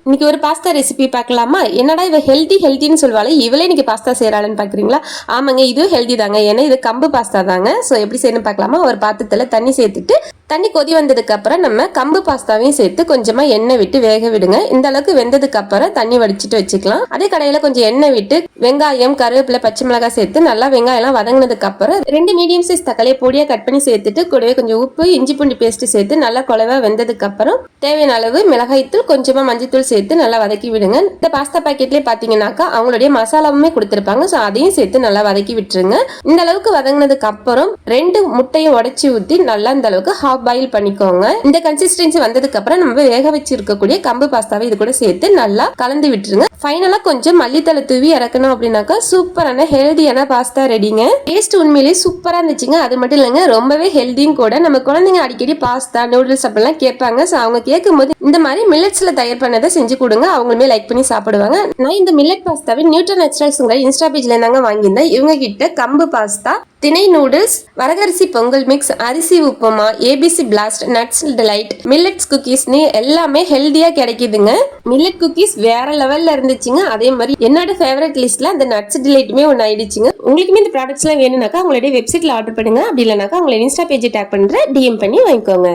இன்னைக்கு ஒரு pasta recipe பார்க்கலாமா? என்னடா இவ ஹெல்த்தின்னு சொல்லுவாள், இவளே இன்னைக்கு பாஸ்தா செய்யறாள்னு பாக்குறீங்களா? ஆமாங்க, இதுவும் ஹெல்தி தாங்க. ஏன்னா இது கம்பு பாஸ்தா தாங்க. ஸோ எப்படி செய்யணும் பார்க்கலாமா? ஒரு பாத்திரத்துல தண்ணி சேர்த்துட்டு தண்ணி கொதி வந்ததுக்கு அப்புறம் நம்ம கம்பு பாஸ்தாவையும் சேர்த்து கொஞ்சமா எண்ணெய் விட்டு வேக விடுங்க. இந்த அளவுக்கு வெந்ததுக்கு அப்புறம் தண்ணி வடிச்சிட்டு வச்சுக்கலாம். அதே கடையில கொஞ்சம் எண்ணெய் விட்டு வெங்காயம், கருவேப்பிலை, பச்சை மிளகாய் சேர்த்து நல்லா வெங்காயம் எல்லாம் வதங்கினதுக்கு அப்புறம் 2 மீடியம் சைஸ் தக்காளியை பொடியா கட் பண்ணி சேர்த்துட்டு கூடவே கொஞ்சம் உப்பு, இஞ்சி பூண்டு பேஸ்ட் சேர்த்து நல்லா குழவா வெந்ததுக்கு அப்புறம் தேவையான அளவு மிளகாய்த்தூள், கொஞ்சமா மஞ்சத்தூள் சேர்த்து நல்லா வதக்கி விடுங்க. இந்த பாஸ்தா பாக்கெட்லயே பாத்தீங்கன்னாக்கா அவங்களுடைய மசாலாவுமே கொடுத்திருப்பாங்க. ஸோ அதையும் சேர்த்து நல்லா வதக்கி விட்டுருங்க. இந்த அளவுக்கு வதங்கினதுக்கு அப்புறம் 2 முட்டையை உடைச்சி ஊத்தி நல்லா இந்த அளவுக்கு பாயில் பண்ணிக்கோங்க. இந்த கன்சிஸ்டன்சி வந்ததுக்கு அப்புறம் நம்ம வேக வச்சு இருக்கக்கூடிய கம்பு பாஸ்தாவை இது கூட சேர்த்து நல்லா கலந்து விட்டுருங்க. ஃபைனலா கொஞ்சம் மல்லித்தலை தூவி இறக்கணும் அப்படின்னாக்கா சூப்பரான ஹெல்தியான பாஸ்தா ரெடிங்க. டேஸ்ட் உண்மையிலேயே சூப்பரா இருந்துச்சுங்க. அது மட்டும் இல்லைங்க, ரொம்பவே ஹெல்தியும் கூட. நம்ம குழந்தைங்க அடிக்கடி பாஸ்தா, நூடுல்ஸ் அப்படிலாம் கேட்பாங்க. ஸோ அவங்க கேட்கும் போது இந்த மாதிரி மில்லட்ஸ்ல தயார் பண்ணதை செஞ்சு கொடுங்க. அவங்களுமே லைக் பண்ணி சாப்பிடுவாங்க. நான் இந்த மில்லட் பாஸ்தாவை நியூட்ரல் நேச்சுரல்ஸ்ங்கிற இன்ஸ்டா பேஜ்ல இருந்தாங்க வாங்கியிருந்தேன். இவங்க கிட்ட கம்பு பாஸ்தா, திணை நூடுல்ஸ், வரகரிசி பொங்கல் மிக்ஸ், அரிசி upma, ABC blast, nuts delight, millets குக்கீஸ்னு எல்லாமே ஹெல்தியா கிடைக்குதுங்க. மில்லட் குக்கீஸ் வேற லெவல்ல இருந்துச்சுங்க. அதே மாதிரி என்னோட ஃபேவரட் லிஸ்ட்ல அந்த நட்ஸ் டிலைட்டுமே ஒன்று ஆயிடுச்சுங்க. உங்களுக்குமே இந்த ப்ராடக்ட்ஸ் எல்லாம் வேணும்னாக்கா உங்களுடைய வெப்சைட்ல ஆர்டர் பண்ணுங்க. அப்படி இல்லைனாக்கா உங்களை இன்ஸ்டா பேஜ் டேக் பண்ற, டிஎம் பண்ணி வாங்கிக்கோங்க.